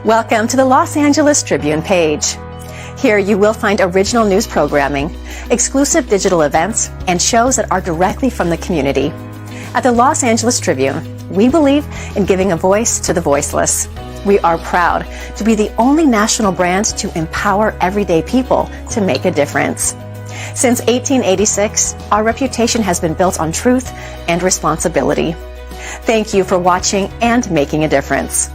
Welcome to the Los Angeles Tribune page. Here you will find original news programming, exclusive digital events, and shows that are directly from the community. At the Los Angeles Tribune, we believe in giving a voice to the voiceless. We are proud to be the only national brand to empower everyday people to make a difference. Since 1886, our reputation has been built on truth and responsibility. Thank you for watching and making a difference.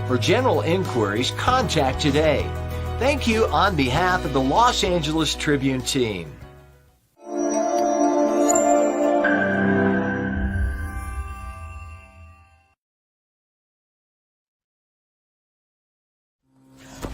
For general inquiries, contact today. Thank you on behalf of the Los Angeles Tribune team.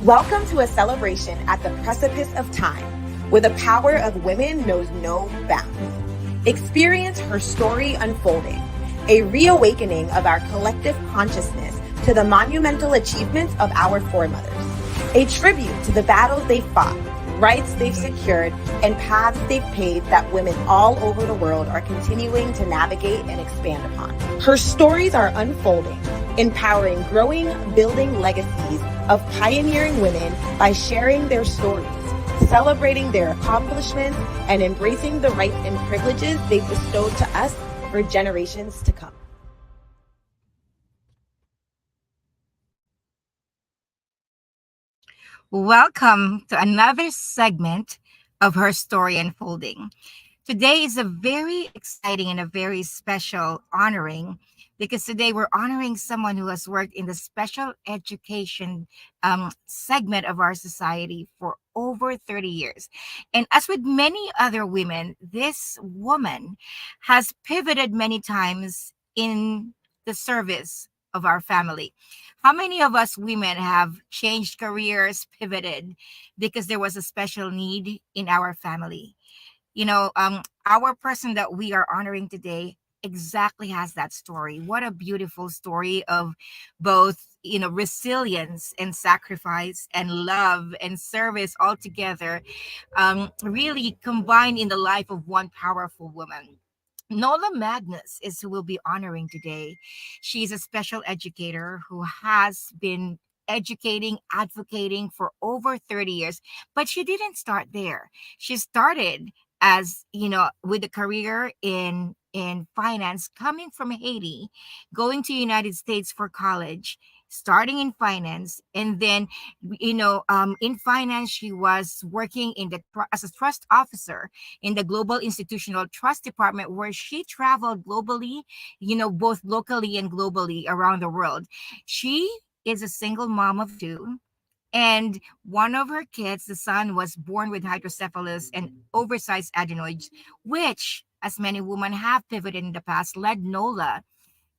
Welcome to a celebration at the precipice of time, where the power of women knows no bounds. Experience HerStory Unfolding, a reawakening of our collective consciousness to the monumental achievements of our foremothers, a tribute to the battles they fought, rights they've secured, and paths they've paved that women all over the world are continuing to navigate and expand upon. Her stories are unfolding, empowering growing, building legacies of pioneering women by sharing their stories, celebrating their accomplishments, and embracing the rights and privileges they've bestowed to us for generations to come. Welcome to another segment of Her Story Unfolding. Today is a very exciting and a very special honoring, because today we're honoring someone who has worked in the special education segment of our society for over 30 years. And as with many other women, this woman has pivoted many times in the service of our family. How many of us women have changed careers, pivoted because there was a special need in our family? You know, our person that we are honoring today exactly has that story. What a beautiful story of both, resilience and sacrifice and love and service all together, really combined in the life of one powerful woman. Nola Magnus is who we'll be honoring today. She's a special educator who has been educating, advocating for over 30 years, but she didn't start there. She started as, with a career in finance, coming from Haiti, going to United States for college, starting in finance, and then in finance she was working as a trust officer in the Global Institutional Trust Department, where she traveled globally, both locally and globally around the world. She is a single mom of two. And one of her kids, the son, was born with hydrocephalus and oversized adenoids, which, as many women have pivoted in the past, led Nola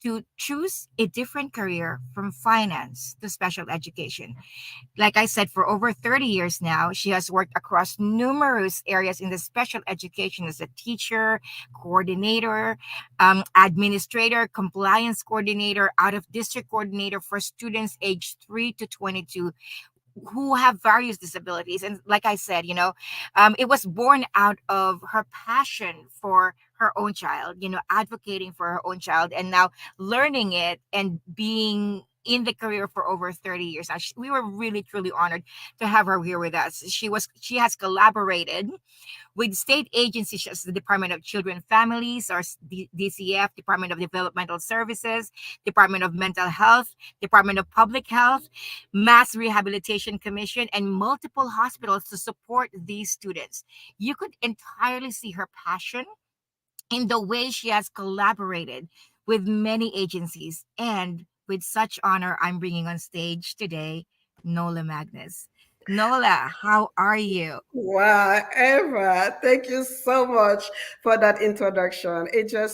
to choose a different career from finance to special education. Like I said, for over 30 years now, she has worked across numerous areas in the special education as a teacher, coordinator, administrator, compliance coordinator, out of district coordinator for students aged 3 to 22 who have various disabilities. And like I said, it was born out of her passion for her own child, advocating for her own child, and now learning it and being in the career for over 30 years. We were really, truly honored to have her here with us. She has collaborated with state agencies such as the Department of Children and Families, or DCF, Department of Developmental Services, Department of Mental Health, Department of Public Health, Mass Rehabilitation Commission, and multiple hospitals to support these students. You could entirely see her passion in the way she has collaborated with many agencies. And with such honor, I'm bringing on stage today Nola Magnus. Nola, how are you? Wow, Eva, thank you so much for that introduction.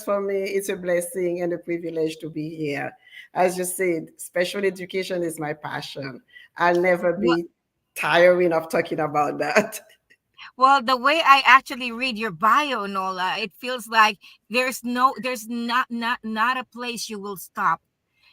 For me, it's a blessing and a privilege to be here. As you said, special education is my passion. I'll never be tiring of talking about that. Well, the way I actually read your bio, Nola, it feels like there's not a place you will stop.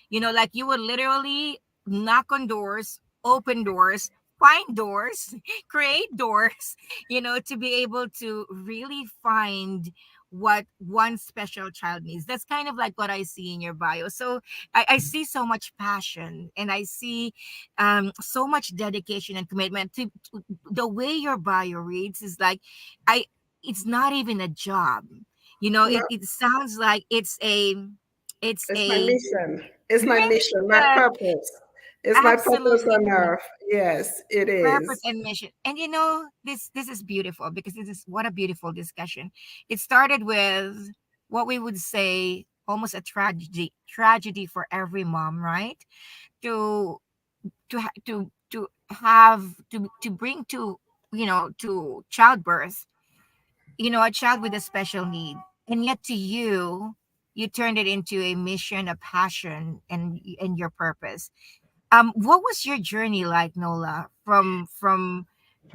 Like you would literally knock on doors, open doors, find doors, create doors, to be able to really find what one special child needs. That's kind of like what I see in your bio. So I see so much passion, and I see so much dedication and commitment to the way your bio reads is like, I it's not even a job. No, It sounds like it's it's my a mission. It's my mission, my mission. purpose. It's my purpose on Absolutely. earth. Yes, it Purpose is. and mission. And this is beautiful, because this is what a beautiful discussion. It started with what we would say almost a tragedy for every mom, right? To to bring to to childbirth, a child with a special need. And yet to you turned it into a mission, a passion, and your purpose. What was your journey like, Nola, from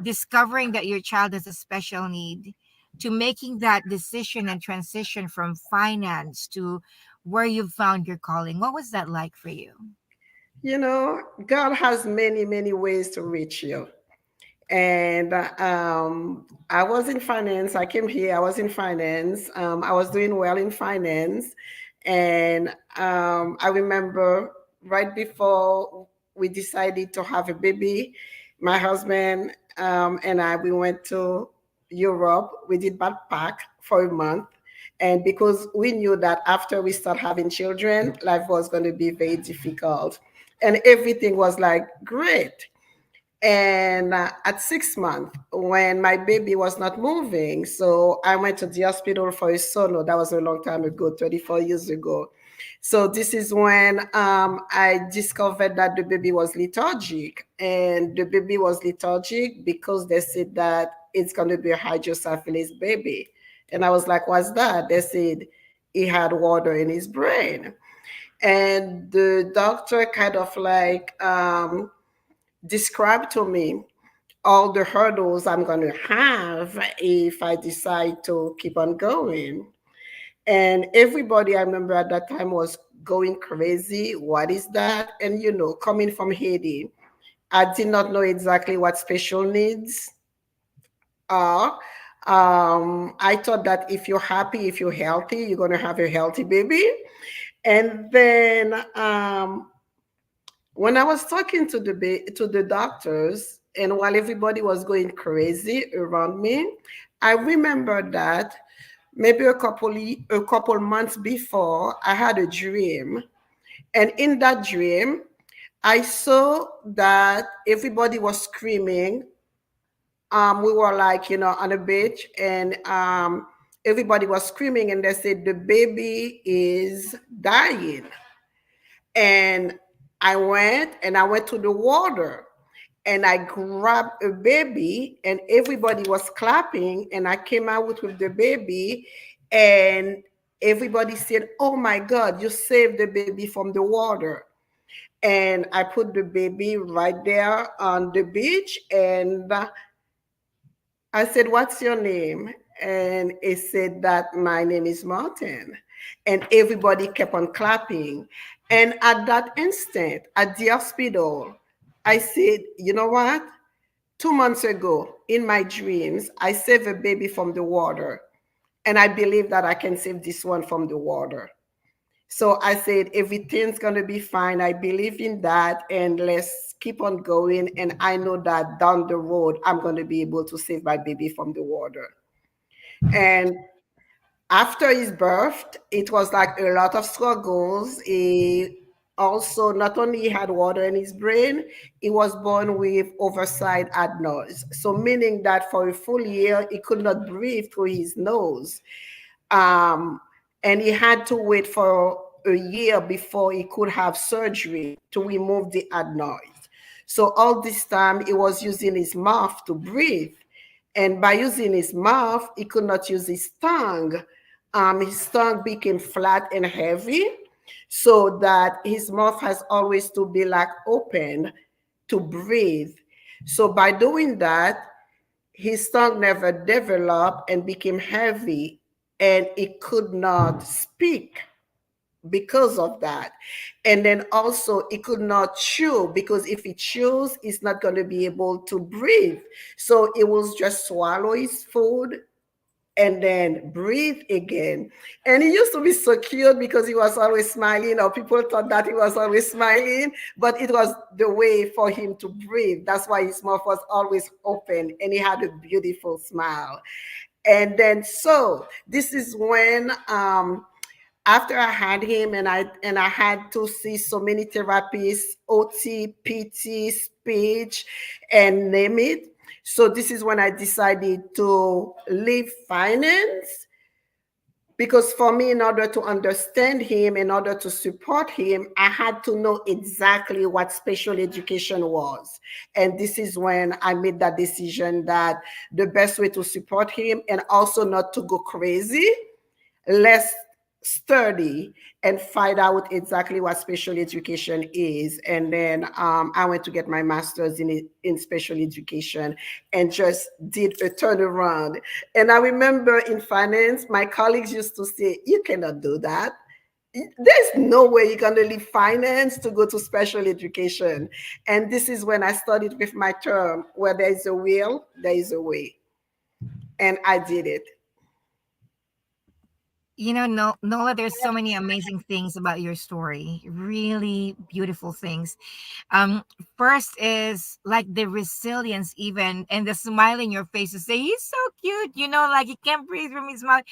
discovering that your child has a special need to making that decision and transition from finance to where you found your calling? What was that like for you? God has many, many ways to reach you. And I was in finance. I came here, I was in finance. I was doing well in finance. And I remember right before we decided to have a baby, my husband and I, we went to Europe. We did backpack for a month. And because we knew that after we start having children, life was going to be very difficult. And everything was like great. And at 6 months, when my baby was not moving, so I went to the hospital for a sono. That was a long time ago, 34 years ago. So this is when I discovered that the baby was lethargic. And the baby was lethargic because they said that it's going to be a hydrocephalus baby. And I was like, what's that? They said he had water in his brain. And the doctor kind of like described to me all the hurdles I'm going to have if I decide to keep on going. And everybody I remember at that time was going crazy. What is that? And, coming from Haiti, I did not know exactly what special needs are. I thought that if you're happy, if you're healthy, you're going to have a healthy baby. And then when I was talking to the doctors, and while everybody was going crazy around me, I remember that maybe a couple months before, I had a dream, and in that dream, I saw that everybody was screaming. We were like, on a beach, and everybody was screaming, and they said the baby is dying. And I went to the water, and I grabbed a baby, and everybody was clapping, and I came out with the baby, and everybody said, "Oh my God, you saved the baby from the water." And I put the baby right there on the beach, and I said, "What's your name?" And it said that my name is Martin. And everybody kept on clapping. And at that instant, at the hospital, I said, you know what? 2 months ago, in my dreams, I saved a baby from the water. And I believe that I can save this one from the water. So I said, everything's going to be fine. I believe in that. And let's keep on going. And I know that down the road, I'm going to be able to save my baby from the water. And after his birth, it was like a lot of struggles. He also not only had water in his brain, he was born with oversight adenoids. So meaning that for a full year, he could not breathe through his nose. Um, and he had to wait for a year before he could have surgery to remove the adenoids. So all this time, he was using his mouth to breathe. And by using his mouth, he could not use his tongue. His tongue became flat and heavy, so that his mouth has always to be like open to breathe. So by doing that, his tongue never developed and became heavy, and he could not speak. because of that. And then also it could not chew, because if it chews, it's not going to be able to breathe. So it will just swallow his food and then breathe again. And he used to be so cute because he was always smiling, or people thought that he was always smiling, but it was the way for him to breathe. That's why his mouth was always open and he had a beautiful smile. And then so this is when after I had him, and I had to see so many therapists, OT, PT, speech, and name it. So this is when I decided to leave finance, because for me, in order to understand him, in order to support him, I had to know exactly what special education was. And this is when I made that decision that the best way to support him, and also not to go crazy, let's study and find out exactly what special education is. And then I went to get my master's in special education, and just did a turnaround. And I remember in finance, my colleagues used to say, you cannot do that. There's no way you're going to leave finance to go to special education. And this is when I started with my term, where there is a will, there is a way. And I did it. Nola, there's so many amazing things about your story. Really beautiful things. Um, First is like the resilience, even, and the smile in your face to say he's so cute. Like he can't breathe from his mouth.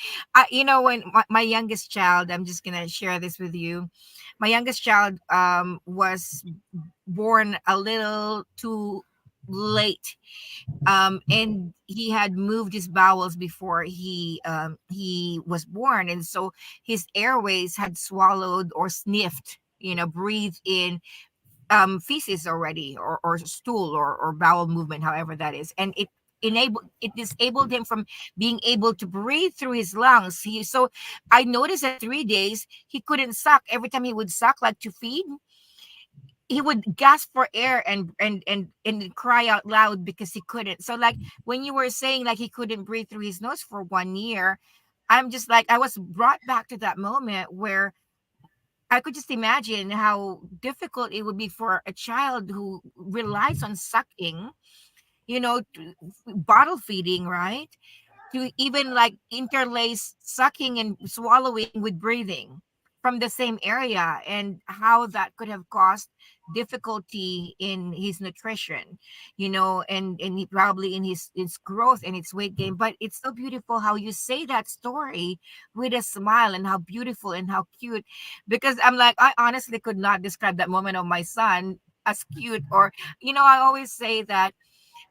When my youngest child, I'm just gonna share this with you. My youngest child was born a little too late, and he had moved his bowels before he was born, and so his airways had swallowed or sniffed, breathed in feces already, or stool, or bowel movement, however that is, and it disabled him from being able to breathe through his lungs. So I noticed that 3 days he couldn't suck. Every time he would suck, like to feed, he would gasp for air and cry out loud because he couldn't. So like when you were saying like he couldn't breathe through his nose for 1 year, I'm just like, I was brought back to that moment where I could just imagine how difficult it would be for a child who relies on sucking, bottle feeding, right? To even like interlace sucking and swallowing with breathing from the same area, and how that could have caused difficulty in his nutrition, and probably in his growth and its weight gain. But it's so beautiful how you say that story with a smile, and how beautiful and how cute, because I'm like, I honestly could not describe that moment of my son as cute. Or I always say that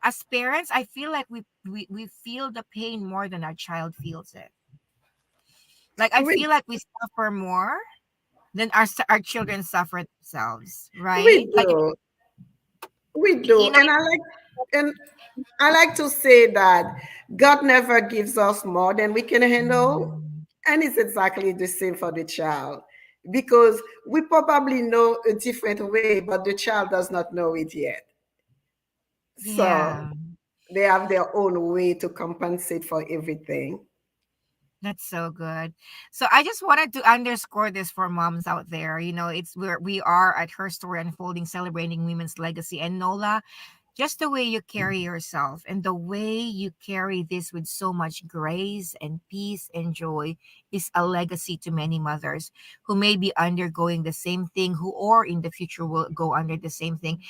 as parents, I feel like we feel the pain more than our child feels it. Like I We, feel like we suffer more than our children suffer themselves, we right? Like do. We you do. know, And I like to say that God never gives us more than we can handle. And it's exactly the same for the child. Because we probably know a different way, but the child does not know it yet. So yeah. they have their own way to compensate for everything. That's so good. So I just wanted to underscore this for moms out there. It's where we are at Her Story Unfolding, celebrating women's legacy. And Nola, just the way you carry yourself and the way you carry this with so much grace and peace and joy is a legacy to many mothers who may be undergoing the same thing, who or in the future will go under the same thing.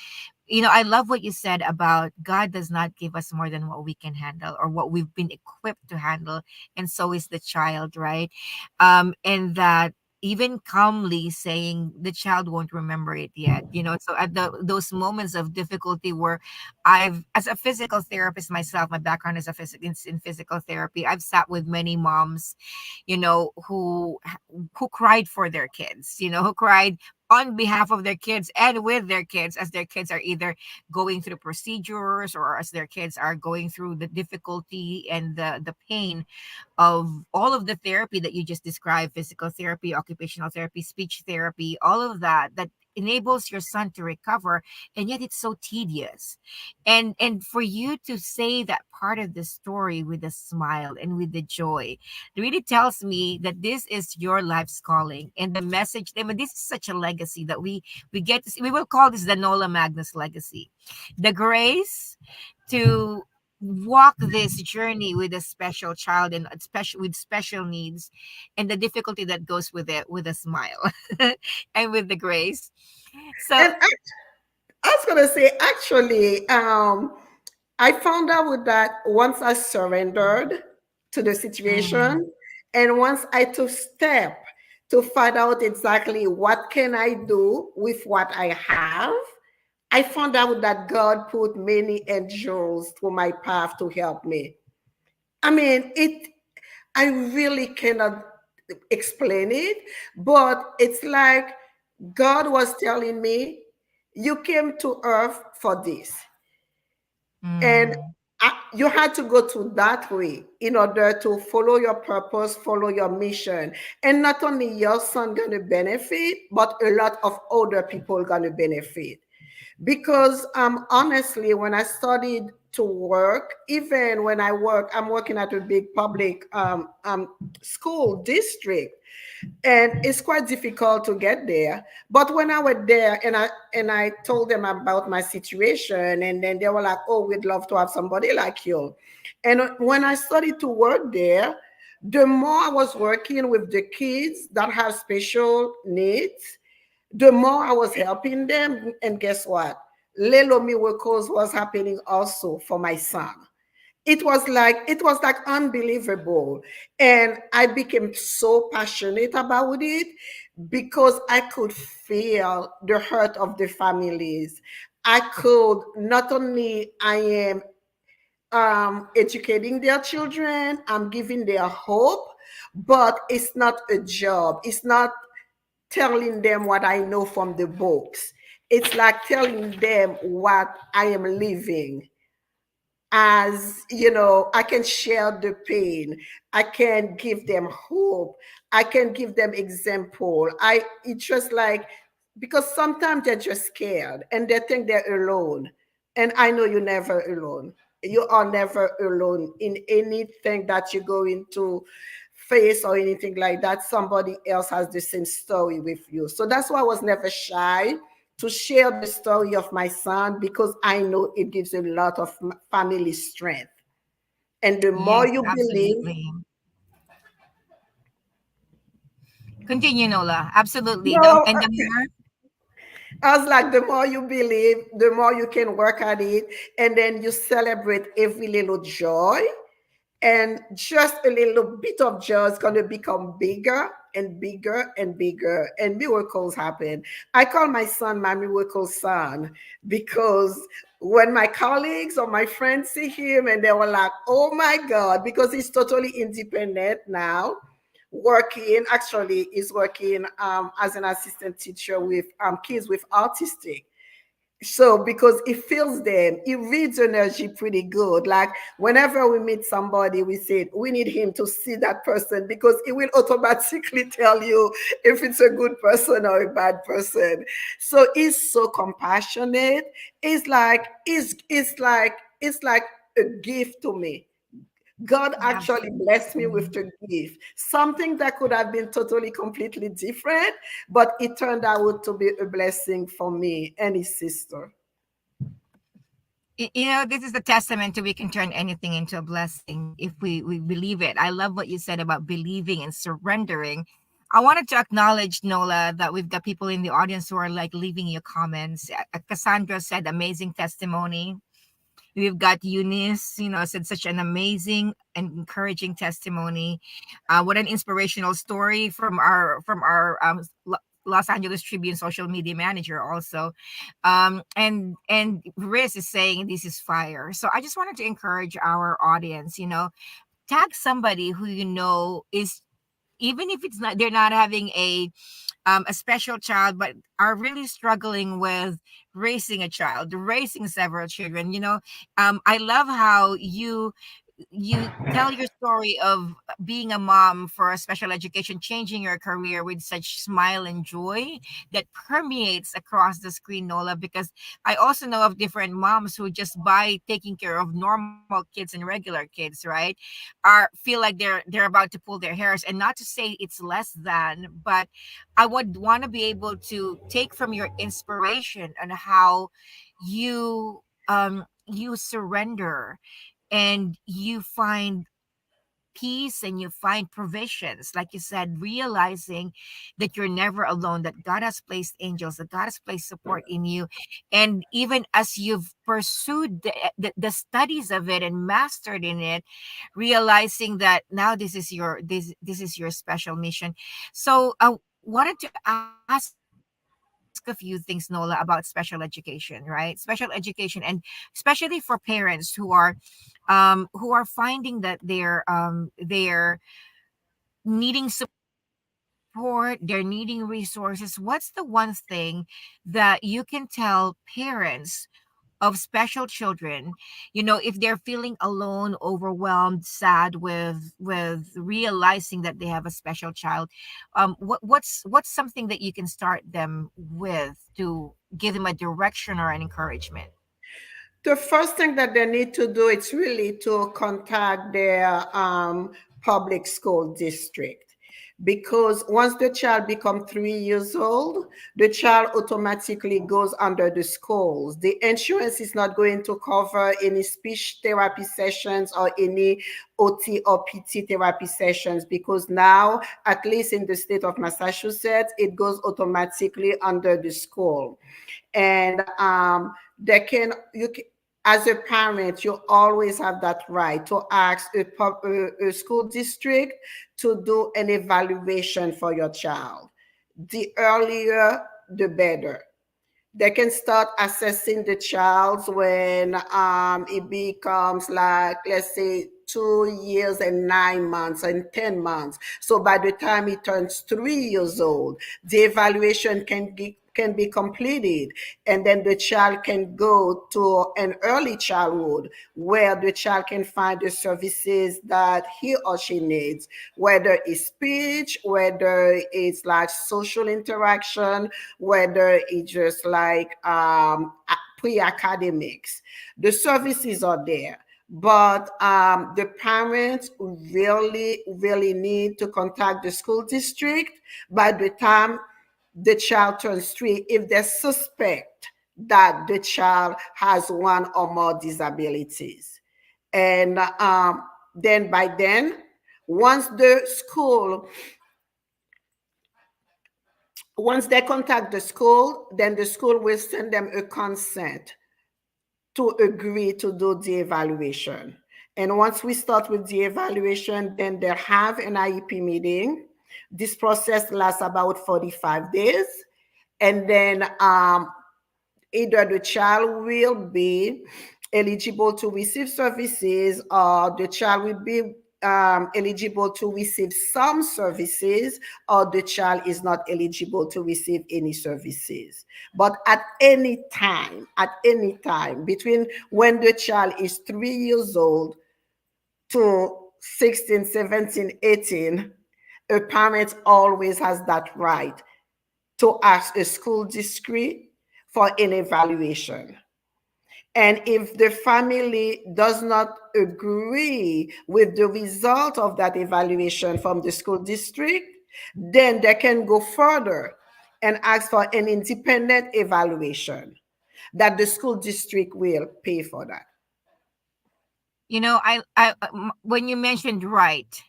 I love what you said about God does not give us more than what we can handle or what we've been equipped to handle. And so is the child, right? And that even calmly saying the child won't remember it yet. So at those moments of difficulty where as a physical therapist myself, my background is in physical therapy, I've sat with many moms, who cried for their kids, who cried on behalf of their kids and with their kids, as their kids are either going through procedures, or as their kids are going through the difficulty and the pain of all of the therapy that you just described: physical therapy, occupational therapy, speech therapy, all of that enables your son to recover, and yet it's so tedious. And for you to say that part of the story with a smile and with the joy, it really tells me that this is your life's calling, and the message. I mean, this is such a legacy that we get to see. We will call this the Nola Magnus legacy, the grace to walk this journey with a special child and special with special needs, and the difficulty that goes with it, with a smile and with the grace. So And I was gonna say, actually, I found out with that once I surrendered to the mm, situation, and once I took step to find out exactly what can I do with what I have, I found out that God put many angels through my path to help me. I mean, I really cannot explain it, but it's like God was telling me, you came to earth for this. And mm, you had to go to that way in order to follow your purpose, follow your mission. And not only your son going to benefit, but a lot of other people going to benefit. Because honestly, when I started to work, even when I work, I'm working at a big public school district, and it's quite difficult to get there. But when I went there and I told them about my situation, and then they were like, oh, we'd love to have somebody like you. And when I started to work there, the more I was working with the kids that have special needs, the more I was helping them. And guess what? Little miracles was happening also for my son. It was like unbelievable. And I became so passionate about it because I could feel the hurt of the families. I could not only I am educating their children, I'm giving their hope, but it's not a job. It's not telling them what I know from the books. It's like telling them what I am living. As you know, I can share the pain, I can give them hope, I can give them example. It's just like, because sometimes they're just scared and they think they're alone, and I know you're never alone. You are never alone in anything that you're going to face or anything like that. Somebody else has the same story with you. So that's why I was never shy to share the story of my son, because I know it gives a lot of family strength. And the more yes, you believe, absolutely. Continue, Nola. Absolutely. no, And the more. I was like, the more you believe, the more you can work at it. And then you celebrate every little joy. And just a little bit of joy is going to become bigger and bigger and bigger, and miracles happen. I call my son my miracle son, because when my colleagues or my friends see him, and they were like, oh my God, because he's totally independent now, working, actually is working as an assistant teacher with kids with autistic. So because it feels them, it reads energy pretty good. Like whenever we meet somebody, we say we need him to see that person, because it will automatically tell you if it's a good person or a bad person. So he's so compassionate. It's like a gift to me. God actually blessed me with Absolutely. the gift, something that could have been totally, completely different, but it turned out to be a blessing for me and his sister. This is the testament to we can turn anything into a blessing if we believe it. I love what you said about believing and surrendering. I wanted to acknowledge, Nola, that we've got people in the audience who are like leaving your comments. Cassandra said amazing testimony. We've got Eunice, said such an amazing and encouraging testimony. What an inspirational story from our Los Angeles Tribune social media manager also. And Riz is saying this is fire. So I just wanted to encourage our audience, tag somebody who is, even if it's not, they're not having a special child, but are really struggling with raising a child, raising several children. I love how you tell your story of being a mom for a special education, changing your career with such smile and joy that permeates across the screen, Nola, because I also know of different moms who just by taking care of normal kids and regular kids, right, are feel like they're about to pull their hairs. And not to say it's less than, but I would want to be able to take from your inspiration on how you surrender and you find peace and you find provisions, like you said, realizing that you're never alone, that God has placed angels, that God has placed support in you. And even as you've pursued the studies of it and mastered in it, realizing that now this is your special mission. So I wanted to ask a few things, Nola, about special education, right? Special education, and especially for parents who are finding that they're needing support, they're needing resources. What's the one thing that you can tell parents of special children, if they're feeling alone, overwhelmed, sad with realizing that they have a special child? What's something that you can start them with to give them a direction or an encouragement? The first thing that they need to do is really to contact their public school district, because once the child becomes 3 years old, the child automatically goes under the schools. The insurance is not going to cover any speech therapy sessions or any OT or PT therapy sessions, because now, at least in the state of Massachusetts, it goes automatically under the school. And they can you can, as a parent, you always have that right to ask a school district to do an evaluation for your child. The earlier the better. They can start assessing the child when it becomes, like, let's say, 2 years and 9 months and 10 months. So by the time he turns 3 years old, the evaluation can be completed, and then the child can go to an early childhood where the child can find the services that he or she needs, whether it's speech, whether it's like social interaction, whether it's just like pre-academics. The services are there, but the parents really need to contact the school district by the time the child turns 3, if they suspect that the child has one or more disabilities. And then by then, once the school once they contact the school, then the school will send them a consent to agree to do the evaluation. And once we start with the evaluation, then they have an IEP meeting. This process lasts about 45 days. And then either the child will be eligible to receive services, or the child will be eligible to receive some services, or the child is not eligible to receive any services. But at any time, between when the child is 3 years old to 16, 17, 18, a parent always has that right to ask a school district for an evaluation. And if the family does not agree with the result of that evaluation from the school district, then they can go further and ask for an independent evaluation that the school district will pay for that. When you mentioned right,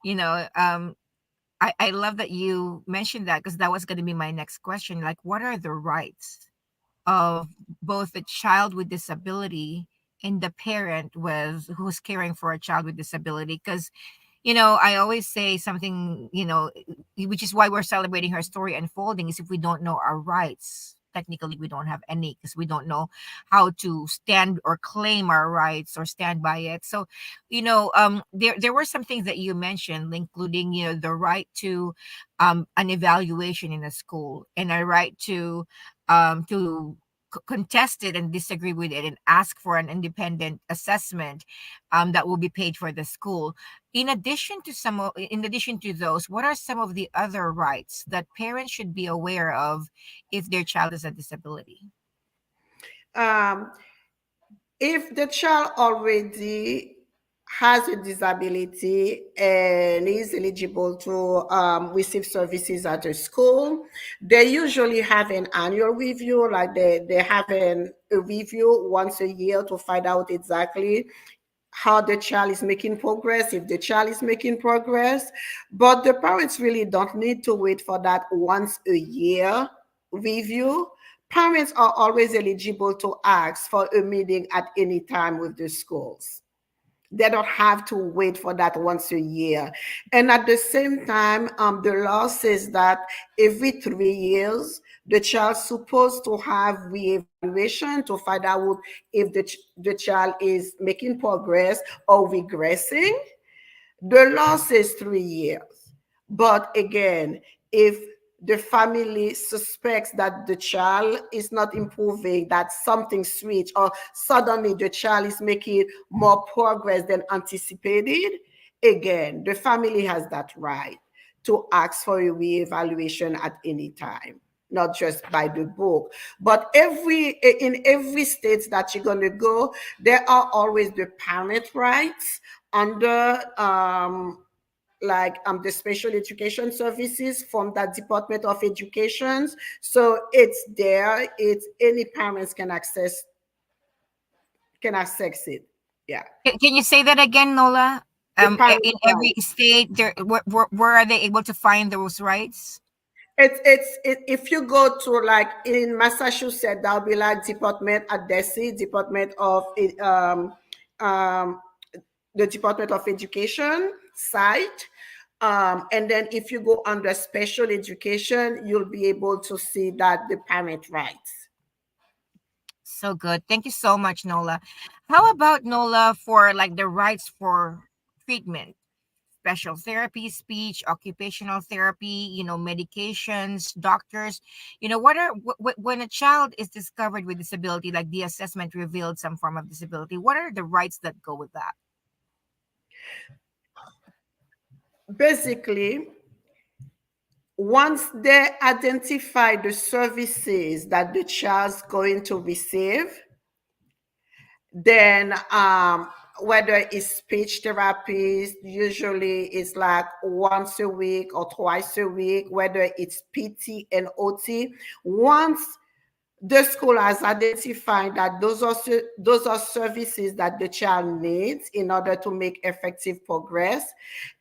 you know, I love that you mentioned that, because that was going to be my next question. Like, what are the rights of both the child with disability and the parent with who's caring for a child with disability? Because I always say something, which is why we're celebrating her story unfolding, is if we don't know our rights, technically we don't have any, because we don't know how to stand or claim our rights or stand by it. So, there were some things that you mentioned, including, the right to an evaluation in a school, and a right to contested and disagree with it and ask for an independent assessment that will be paid for the school. In addition to those, what are some of the other rights that parents should be aware of if their child has a disability? Um, if the child already has a disability and is eligible to receive services at a school, they usually have an annual review, like they have a review once a year to find out exactly how the child is making progress, if the child is making progress. But the parents really don't need to wait for that once a year review. Parents are always eligible to ask for a meeting at any time with the schools. They don't have to wait for that once a year. And at the same time, the law says that every 3 years, the child's supposed to have reevaluation to find out if the child is making progress or regressing. The law says 3 years. But again, if the family suspects that the child is not improving, that something switched, or suddenly the child is making more progress than anticipated, again, the family has that right to ask for a reevaluation at any time, not just by the book. But in every state that you're going to go, there are always the parent rights under the special education services from that Department of Education. So it's there. It's any parents can access it. Yeah. Can you say that again, Nola? The parent In every rights. state, where are they able to find those rights? If you go to, like, in Massachusetts, there'll be like Department at DESI, Department of um, the Department of Education site. And then if you go under special education, you'll be able to see that the parent rights. So good. Thank you so much, Nola. How about, Nola, for like the rights for treatment? Special therapy, speech, occupational therapy, medications, doctors. When a child is discovered with disability, like the assessment revealed some form of disability, what are the rights that go with that? Basically, once they identify the services that the child's going to receive, then whether it's speech therapy, usually it's like once a week or twice a week, whether it's PT and OT. Once the school has identified that those are services that the child needs in order to make effective progress,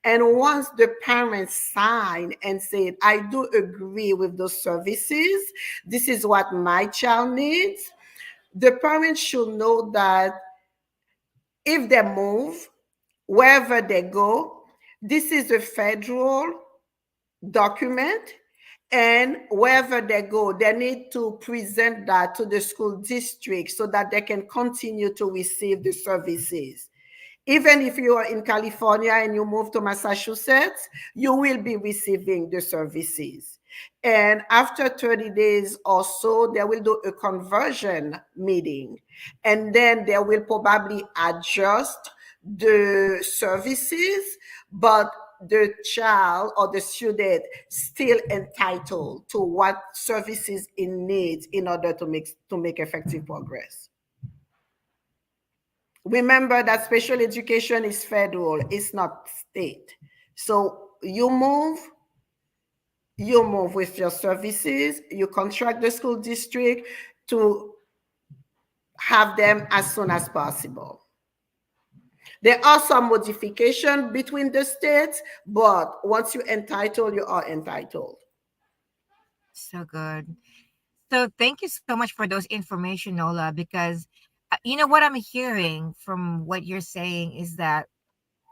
and once the parents sign and say, I do agree with those services, this is what my child needs, the parents should know that if they move, wherever they go, this is a federal document, and wherever they go, they need to present that to the school district so that they can continue to receive the services. Even if you are in California and you move to Massachusetts, you will be receiving the services. And after 30 days or so, they will do a conversion meeting. And then they will probably adjust the services, but the child or the student still entitled to what services it needs in order to make effective progress. Remember that special education is federal, it's not state. So you move with your services, you contract the school district to have them as soon as possible. There are some modifications between the states, but once you're entitled, you are entitled. So good. So thank you so much for those information, Nola, because what I'm hearing from what you're saying is that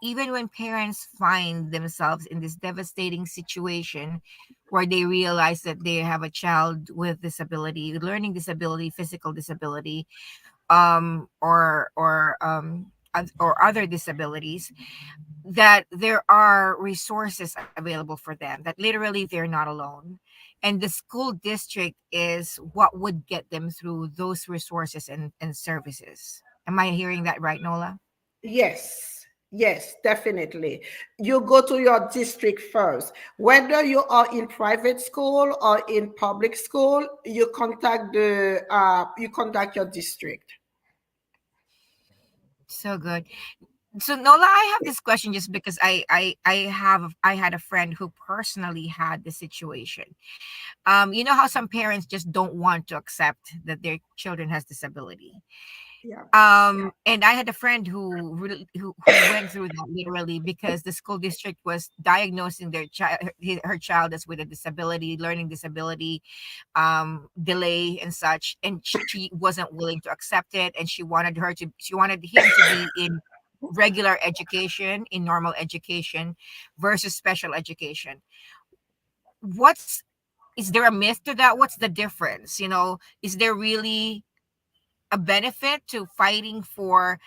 even when parents find themselves in this devastating situation where they realize that they have a child with disability, learning disability, physical disability, or other disabilities, that there are resources available for them, that literally they're not alone, and the school district is what would get them through those resources and services. Am I hearing that right, Nola? Yes, yes, definitely. You go to your district first. Whether you are in private school or in public school, you contact your district. So good. So Nola, I have this question just because I had a friend who personally had the situation. You know how some parents just don't want to accept that their children has disability. Yeah. And I had a friend who really who went through that literally because the school district was diagnosing their child, her child, as with a disability, learning disability, delay and such, and she wasn't willing to accept it, and she wanted him to be in regular education, in normal education versus special education. What's Is there a myth to that? What's the difference? Is there really a benefit to fighting for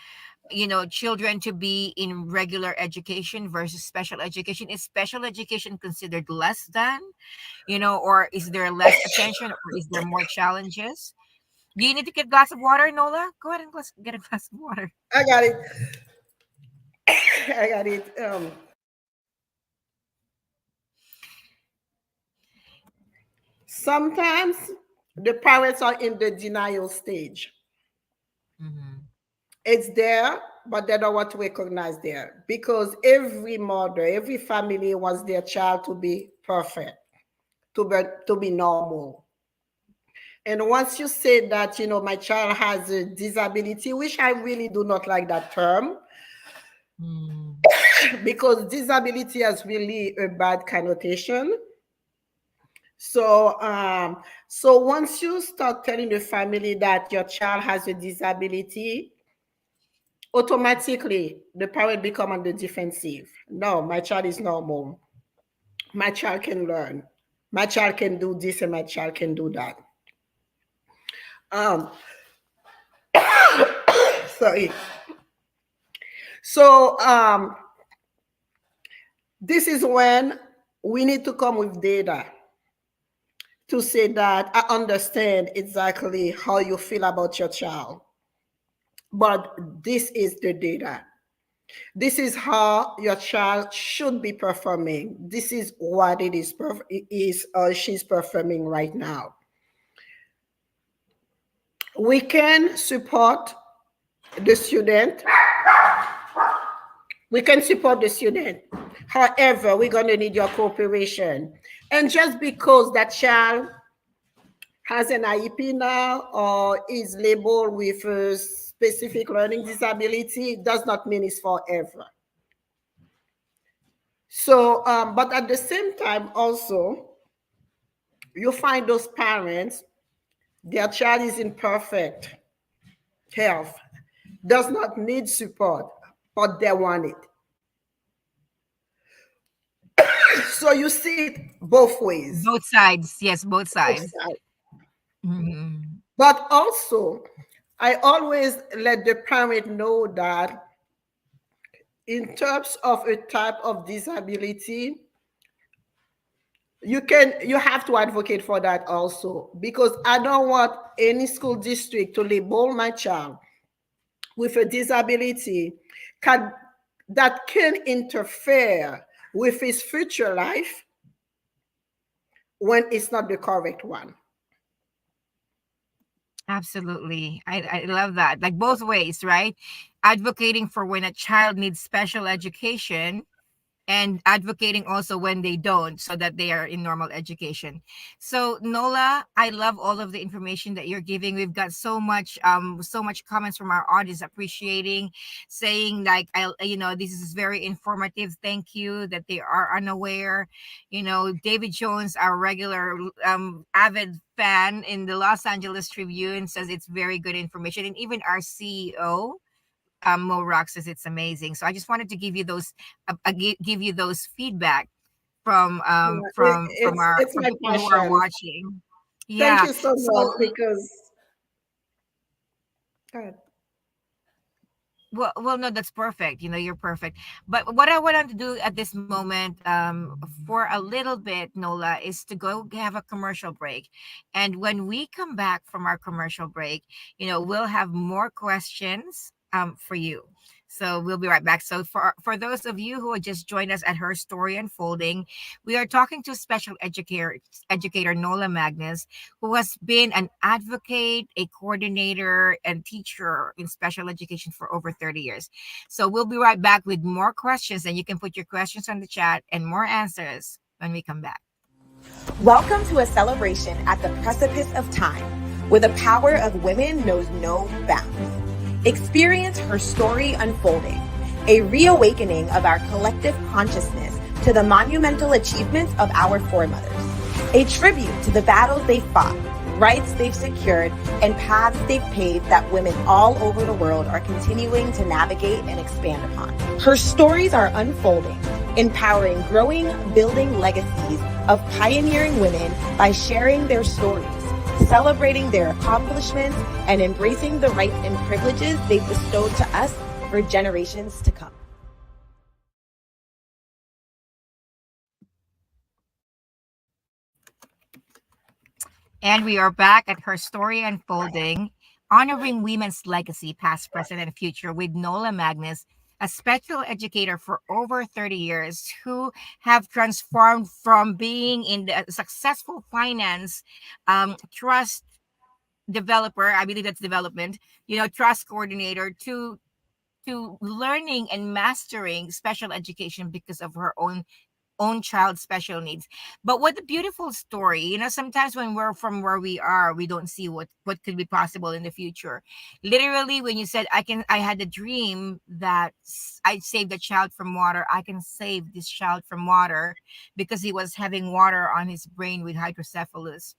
children to be in regular education versus special education? Is special education considered less than, or is there less attention, or is there more challenges? Do you need to get a glass of water, Nola? Go ahead and get a glass of water. I got it. I got it. Sometimes the parents are in the denial stage. Mm-hmm. It's there, but they don't want to recognize there because every mother, every family wants their child to be perfect, to be normal. And once you say that, my child has a disability, which I really do not like that term, because disability has really a bad connotation. So once you start telling the family that your child has a disability, automatically the parent become on the defensive. No, my child is normal. My child can learn. My child can do this and my child can do that. Um, sorry. So this is when we need to come with data to say that I understand exactly how you feel about your child, but this is the data. This is how your child should be performing. This is what it is or she's performing right now. We can support the student. We can support the student. However, we're going to need your cooperation. And just because that child has an IEP now or is labeled with a specific learning disability does not mean it's forever. So, but at the same time, also, you find those parents, their child is in perfect health, does not need support, but they want it. So you see it both ways. Both sides, yes, both Both sides. sides. Mm-hmm. But also, I always let the parent know that in terms of a type of disability, you have to advocate for that also, because I don't want any school district to label my child with a disability that can interfere with his future life when it's not the correct one. Absolutely. I love that. Like both ways, right? Advocating for when a child needs special education, and advocating also when they don't, so that they are in normal education. So Nola, I love all of the information that you're giving. We've got so much comments from our audience appreciating, saying like, this is very informative, thank you, that they are unaware. David Jones, our regular avid fan in the Los Angeles Tribune, says it's very good information. And even our CEO, Mo Rock, says it's amazing. So I just wanted to give you those give you those feedback from It's my people who are passion. watching. Thank Yeah. you so So much because. Go ahead. Well, no, that's perfect. You're perfect. But what I wanted to do at this moment, for a little bit, Nola, is to go have a commercial break. And when we come back from our commercial break, we'll have more questions for you. So we'll be right back. So for those of you who have just joined us at Her Story Unfolding, we are talking to special educator Nola Magnus, who has been an advocate, a coordinator, and teacher in special education for over 30 years. So we'll be right back with more questions, and you can put your questions on the chat and more answers when we come back. Welcome to a celebration at the precipice of time, where the power of women knows no bounds. Experience Her Story Unfolding, a reawakening of our collective consciousness to the monumental achievements of our foremothers, a tribute to the battles they fought, rights they've secured, and paths they've paved that women all over the world are continuing to navigate and expand upon. Her stories are unfolding, empowering growing, building legacies of pioneering women by sharing their stories, celebrating their accomplishments, and embracing the rights and privileges they've bestowed to us for generations to come. And we are back at Her Story Unfolding, honoring women's legacy, past, present, and future, with Nola Magnus, a special educator for over 30 years, who have transformed from being in the successful finance, trust developer, I believe that's development, trust coordinator, to learning and mastering special education because of her own child's special needs. But what a beautiful story. Sometimes when we're from where we are, we don't see what could be possible in the future. Literally, when you said I had a dream that I'd save the child from water, I can save this child from water because he was having water on his brain with hydrocephalus.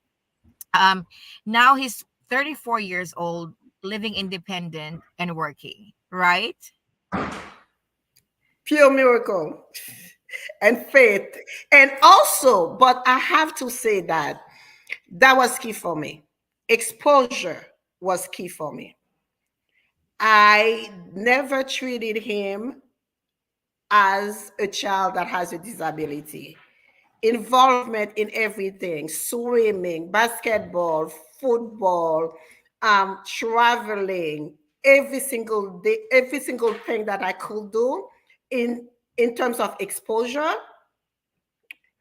Now he's 34 years old, living independent and working, right? Pure miracle and faith. And also, but I have to say that was key for me. Exposure was key for me. I never treated him as a child that has a disability. Involvement in everything: swimming, basketball, football, traveling, every single day, every single thing that I could do in terms of exposure,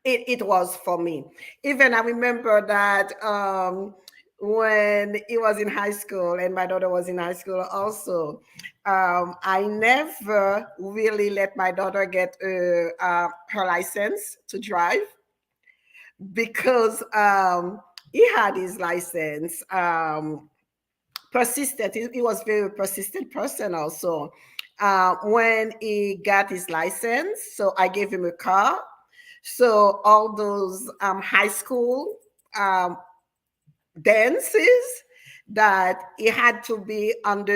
it was for me. Even I remember that when he was in high school and my daughter was in high school also, I never really let my daughter get her license to drive, because he had his license, persistent. He was very persistent person also. When he got his license, so I gave him a car. So all those high school dances that he had to be under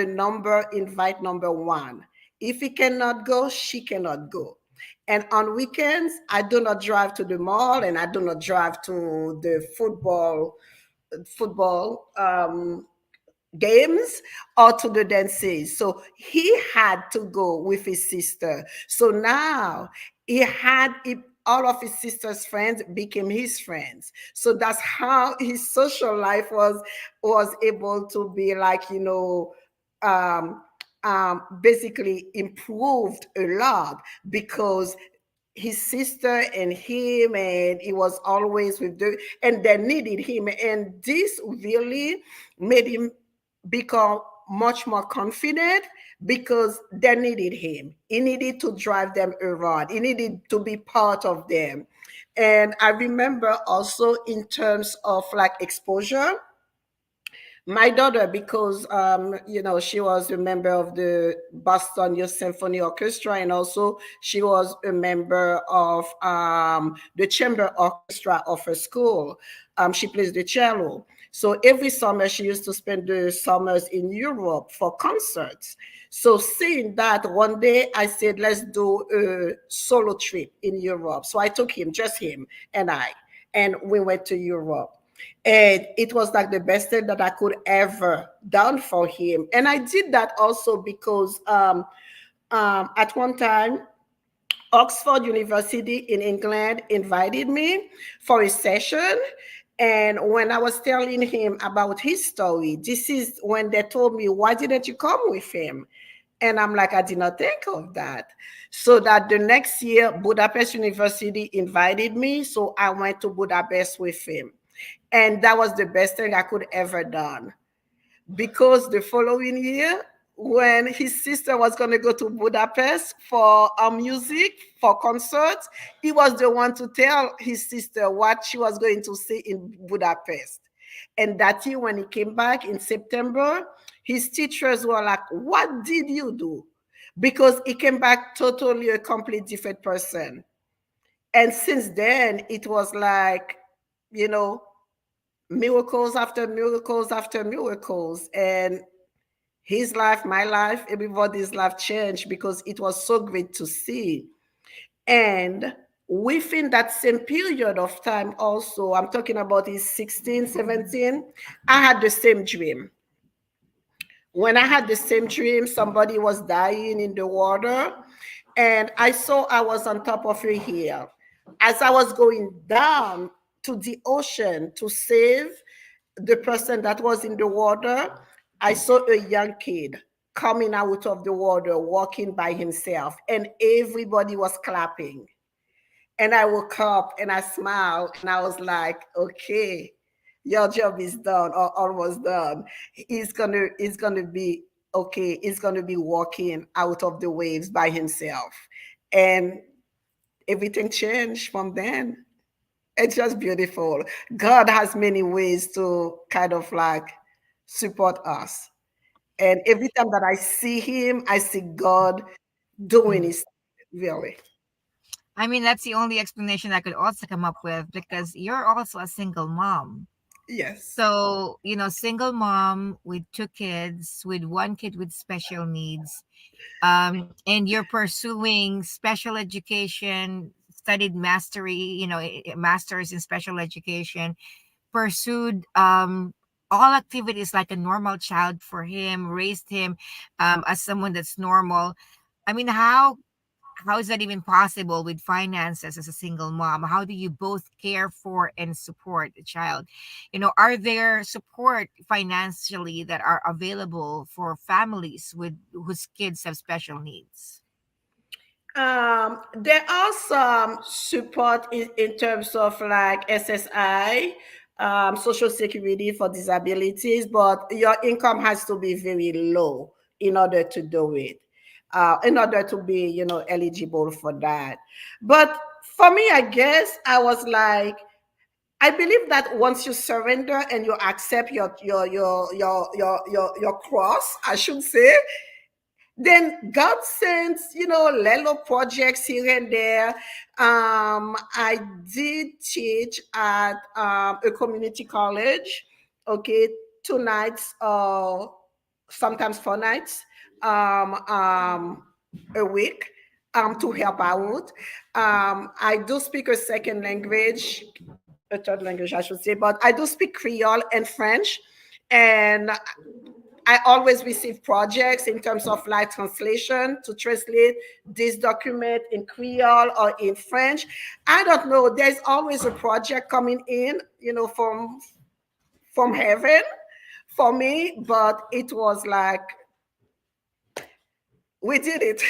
invite number 1. If he cannot go, she cannot go. And on weekends, I do not drive to the mall, and I do not drive to the football games or to the dances. So he had to go with his sister. So now all of his sister's friends became his friends. So that's how his social life was able to be like, basically improved a lot, because his sister and him, and he was always and they needed him. And this really made him become much more confident, because they needed him. He needed to drive them around. He needed to be part of them. And I remember also in terms of like exposure, my daughter, because she was a member of the Boston Youth Symphony Orchestra, and also she was a member of the chamber orchestra of her school. She plays the cello. So every summer she used to spend the summers in Europe for concerts. So seeing that, one day I said, let's do a solo trip in Europe. So I took him, just him and I, and we went to Europe. And it was like the best thing that I could ever done for him. And I did that also because at one time, Oxford University in England invited me for a session. And when I was telling him about his story, this is when they told me, why didn't you come with him? And I'm like, I did not think of that. So that the next year, Budapest University invited me. So I went to Budapest with him. And that was the best thing I could ever done. Because the following year, when his sister was going to go to Budapest for music, for concerts, he was the one to tell his sister what she was going to see in Budapest. And that year, when he came back in September, his teachers were like, what did you do? Because he came back totally a complete different person. And since then, it was like, you know, miracles after miracles after miracles. And his life, my life, everybody's life changed because it was so great to see. And within that same period of time also, I'm talking about his 16, 17, I had the same dream. When I had the same dream, somebody was dying in the water, and I saw I was on top of a hill. As I was going down to the ocean to save the person that was in the water, I saw a young kid coming out of the water, walking by himself, and everybody was clapping. And I woke up and I smiled and I was like, okay, your job is done or almost done. He's gonna be okay. He's gonna be walking out of the waves by himself. And everything changed from then. It's just beautiful. God has many ways to kind of like support us. And every time that I see him, I see God doing Mm. his really. I mean, that's the only explanation I could also come up with because you're also a single mom. Yes. So, single mom with two kids, with one kid with special needs, and you're pursuing special education, studied mastery, masters in special education, pursued all activities like a normal child for him, raised him as someone that's normal. I mean, how is that even possible with finances as a single mom? How do you both care for and support the child? Are there support financially that are available for families with whose kids have special needs? There are some support in terms of like SSI, Social Security for disabilities, but your income has to be very low in order to do it, in order to be, eligible for that. But for me, I guess I was like, I believe that once you surrender and you accept your cross, I should say, then God sends, little projects here and there. I did teach at a community college, okay, 2 nights or sometimes 4 nights a week to help out. I do speak a second language, a third language, I should say, but I do speak Creole and French. And I always receive projects in terms of like translation to translate this document in Creole or in French. I don't know. There's always a project coming in, from heaven for me, but it was like we did it.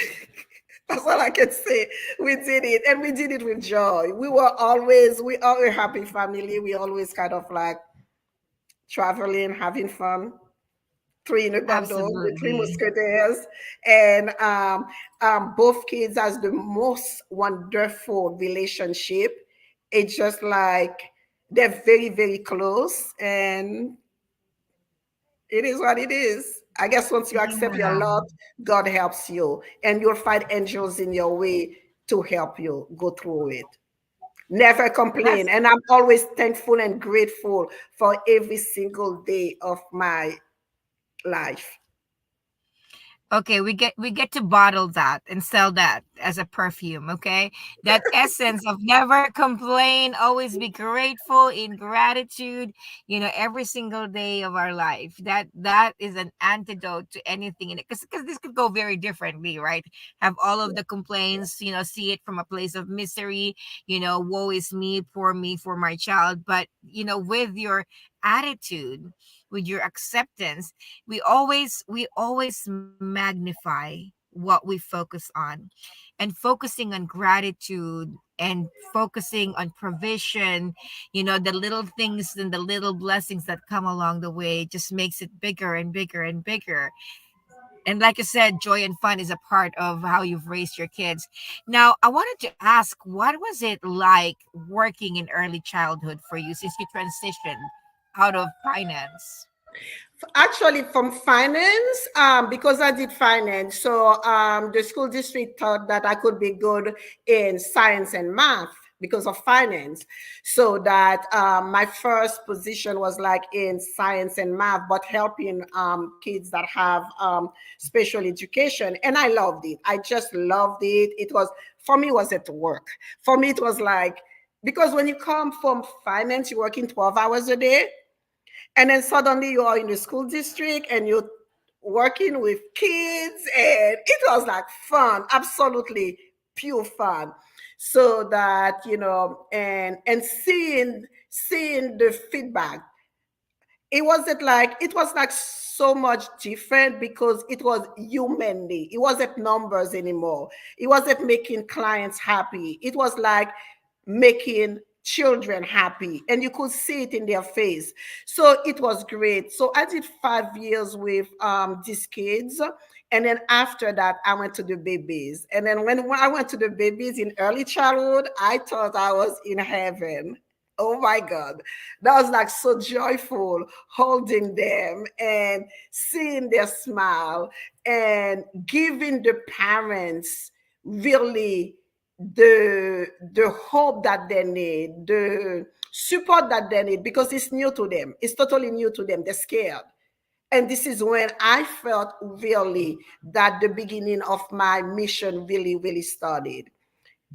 That's all I can say. We did it, and we did it with joy. We are a happy family. We always kind of like traveling, having fun. Three in a bundle, the three Absolutely. musketeers, and both kids has the most wonderful relationship. It's just like they're very, very close, and it is what it is. I guess once you accept your Yeah. lot, God helps you, and you'll find angels in your way to help you go through it. Never complain, That's and I'm always thankful and grateful for every single day of my life. Okay, we get to bottle that and sell that as a perfume, okay? That essence of never complain, always be grateful, in gratitude, every single day of our life. That is an antidote to anything in it. Because this could go very differently, right? Have all of the complaints, see it from a place of misery, woe is me, for my child. But with your attitude, with your acceptance, we always magnify what we focus on, and focusing on gratitude and focusing on provision, the little things and the little blessings that come along the way just makes it bigger and bigger and bigger. And like I said, joy and fun is a part of how you've raised your kids. Now, I wanted to ask, what was it like working in early childhood for you since you transitioned out of finance? Actually, from finance, because I did finance, so the school district thought that I could be good in science and math because of finance. So that my first position was like in science and math, but helping kids that have special education. And I loved it. I just loved it. It was, for me, it was at work. For me, it was like, because when you come from finance, you're working 12 hours a day, and then suddenly you are in the school district and you're working with kids, and it was like fun, absolutely pure fun. So that, and seeing the feedback, it was like so much different because it was humanly, it wasn't numbers anymore, it wasn't making clients happy, it was like making children happy, and you could see it in their face. So it was great. So I did 5 years with these kids, and then after that I went to the babies. And then when I went to the babies in early childhood, I thought I was in heaven. Oh my God. That was like so joyful, holding them and seeing their smile and giving the parents really the hope that they need, the support that they need, because it's new to them. It's totally new to them. They're scared. And this is when I felt really that the beginning of my mission really, really started.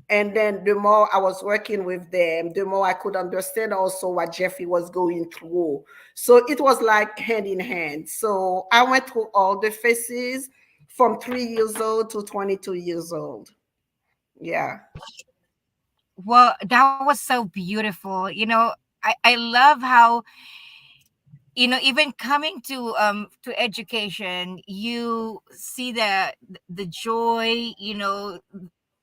And then the more I was working with them, the more I could understand also what Jeffrey was going through. So it was like hand in hand. So I went through all the phases from 3 years old to 22 years old. Yeah. Well, that was so beautiful. I love how, even coming to education, you see the joy,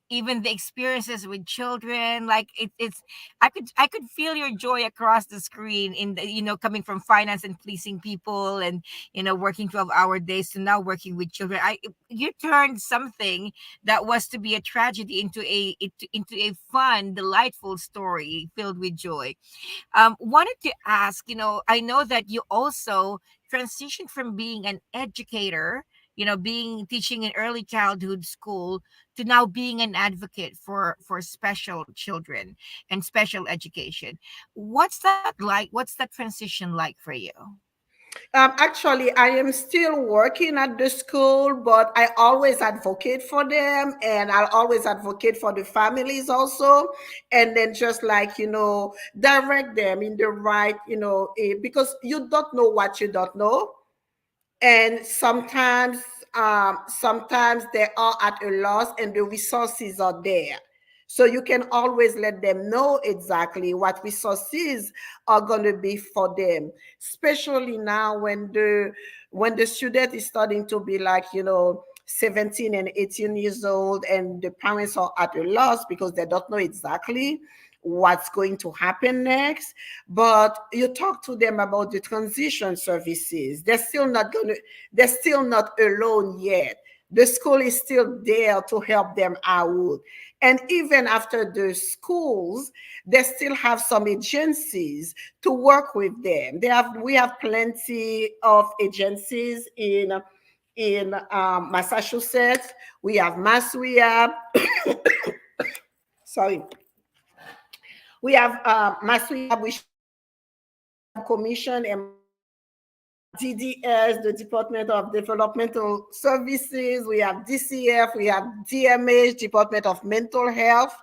even the experiences with children. Like it's I could feel your joy across the screen, in the, coming from finance and pleasing people, and working 12-hour days to now working with children. You turned something that was to be a tragedy into a fun, delightful story filled with joy. Wanted to ask, I know that you also transitioned from being an educator, being teaching in early childhood school, to now being an advocate for special children and special education. What's that like? What's that transition like for you? Actually, I am still working at the school, but I always advocate for them, and I'll always advocate for the families also. And then just like, direct them in the right, because you don't know what you don't know. And sometimes they are at a loss and the resources are there, so you can always let them know exactly what resources are going to be for them, especially now when the student is starting to be like, 17 and 18 years old, and the parents are at a loss because they don't know exactly what's going to happen next. But you talk to them about the transition services, they're still not alone yet. The school is still there to help them out. And even after the schools, they still have some agencies to work with them. We have plenty of agencies in Massachusetts. We have Mass sorry, we have Mass Rehab, which is Rehabilitation Commission, and DDS, the Department of Developmental Services. We have DCF. We have DMH, Department of Mental Health,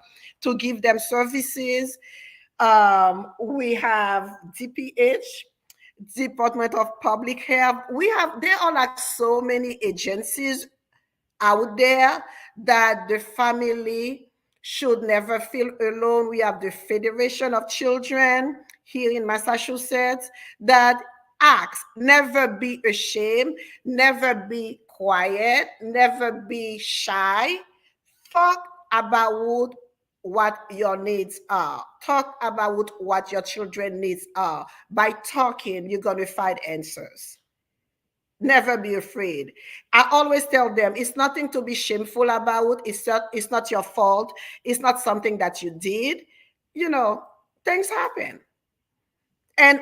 to give them services. We have DPH, Department of Public Health. There are like so many agencies out there that the family should never feel alone. We have the Federation of Children here in Massachusetts that asks, never be ashamed, never be quiet, never be shy. Talk about what your needs are. Talk about what your children needs are. By talking, you're going to find answers. Never be afraid. I always tell them it's nothing to be shameful about. It's not your fault. It's not something that you did. You know, things happen. And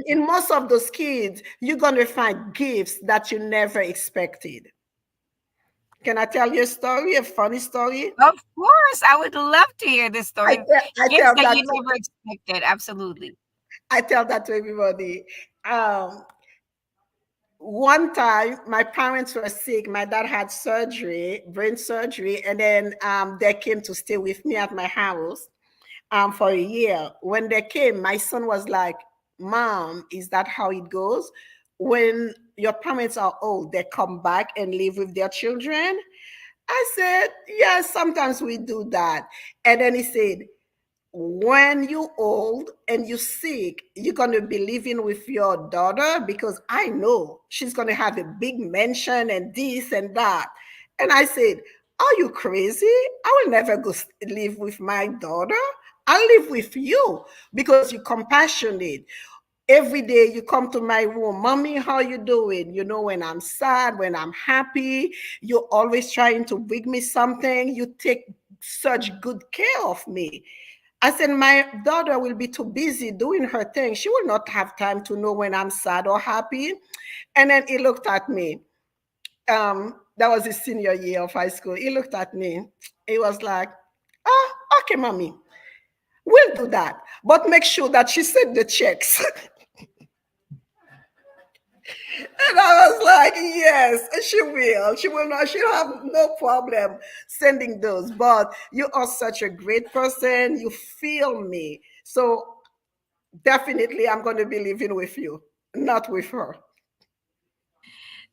in most of those kids, you're gonna find gifts that you never expected. Can I tell you a story, a funny story? Of course, I would love to hear this story. I Gifts tell that that you never expected. Absolutely. I tell that to everybody. One time, my parents were sick. My dad had surgery, brain surgery, and then they came to stay with me at my house for a year. When they came, my son was like, "Mom, is that how it goes? When your parents are old, they come back and live with their children?" I said, "Yes, sometimes we do that." And then he said, "When you old and you sick, you're going to be living with your daughter, because I know she's going to have a big mansion and this and that." And I said, "Are you crazy? I will never go live with my daughter. I'll live with you because you're compassionate. Every day you come to my room, Mommy, how you doing? You know, when I'm sad, when I'm happy, you're always trying to bring me something. You take such good care of me." I said, "My daughter will be too busy doing her thing. She will not have time to know when I'm sad or happy." And then he looked at me. That was his senior year of high school. He looked at me. He was like, "Oh, okay, Mommy, we'll do that. But make sure that she sent the checks." And I was like, "Yes, she will. She will not. She'll have no problem sending those. But you are such a great person. You feel me. So definitely I'm going to be living with you, not with her."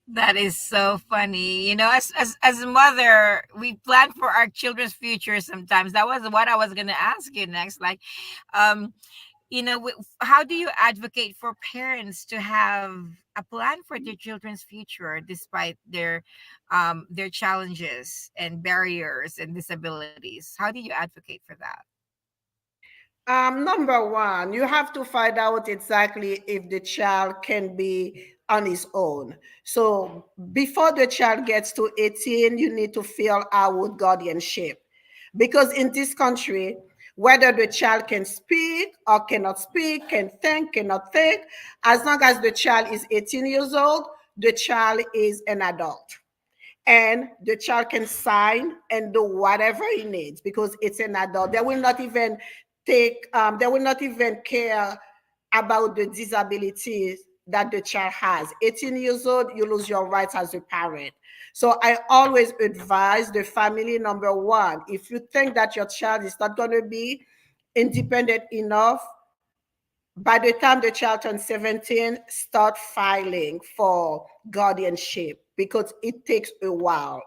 That is so funny. As a mother, we plan for our children's future sometimes. That was what I was going to ask you next. Like, um, how do you advocate for parents to have a plan for their children's future despite their challenges and barriers and disabilities? How do you advocate for that? Number one, you have to find out exactly if the child can be on his own. So before the child gets to 18, you need to fill out guardianship. Because in this country, whether the child can speak or cannot speak, can think, cannot think, as long as the child is 18 years old, the child is an adult. And the child can sign and do whatever he needs because it's an adult. They will not even they will not even care about the disabilities that the child has. 18 years old, you lose your rights as a parent. So I always advise the family, number one, if you think that your child is not going to be independent enough, by the time the child turns 17, start filing for guardianship because it takes a while